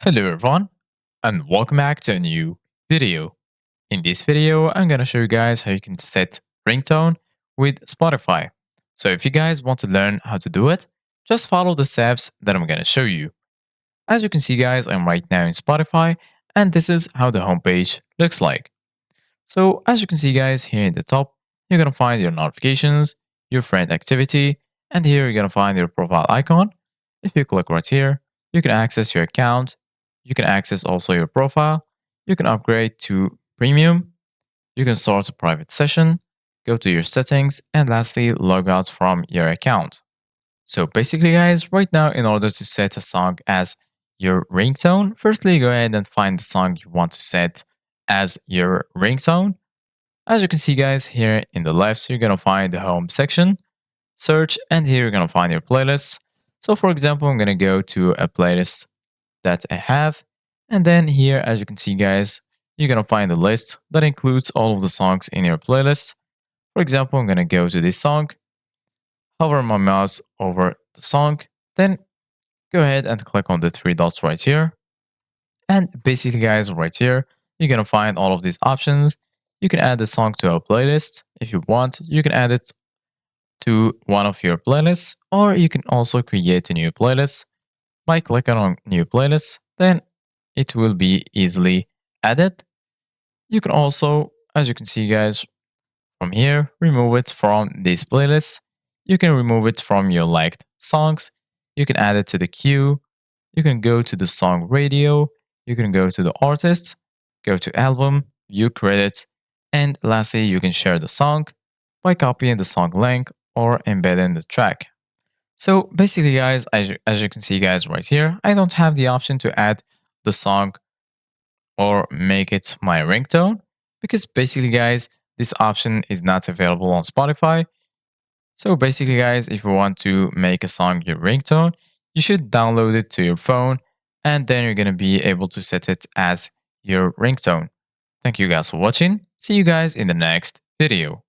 Hello everyone, and welcome back to a new video. In this video, I'm gonna show you guys how you can set ringtone with Spotify. So if you guys want to learn how to do it, just follow the steps that I'm gonna show you. As you can see guys, I'm right now in Spotify, and this is how the homepage looks like. So as you can see guys, here in the top, you're gonna find your notifications, your friend activity, and here you're gonna find your profile icon. If you click right here, you can access your account. You can access also your profile. You can upgrade to premium. You can start a private session, go to your settings, and lastly, log out from your account. So basically, guys, right now, in order to set a song as your ringtone, firstly, go ahead and find the song you want to set as your ringtone. As you can see, guys, here in the left, you're going to find the home section, search, and here you're going to find your playlists. So for example, I'm going to go to a playlist that I have. And then here, as you can see, guys, you're going to find a list that includes all of the songs in your playlist. For example, I'm going to go to this song, hover my mouse over the song, then go ahead and click on the three dots right here. And basically, guys, right here, you're going to find all of these options. You can add the song to a playlist if you want. You can add it to one of your playlists, or you can also create a new playlist by clicking on new playlist. Then it will be easily added. You can also, as you can see, guys, from here, remove it from this playlist. You can remove it from your liked songs. You can add it to the queue. You can go to the song radio. You can go to the artist, go to album, view credits, and lastly, you can share the song by copying the song link or embedding the track. So basically, guys, as you can see, guys, right here, I don't have the option to add the song or make it my ringtone because basically, guys, this option is not available on Spotify. So basically, guys, if you want to make a song your ringtone, you should download it to your phone and then you're going to be able to set it as your ringtone. Thank you guys for watching. See you guys in the next video.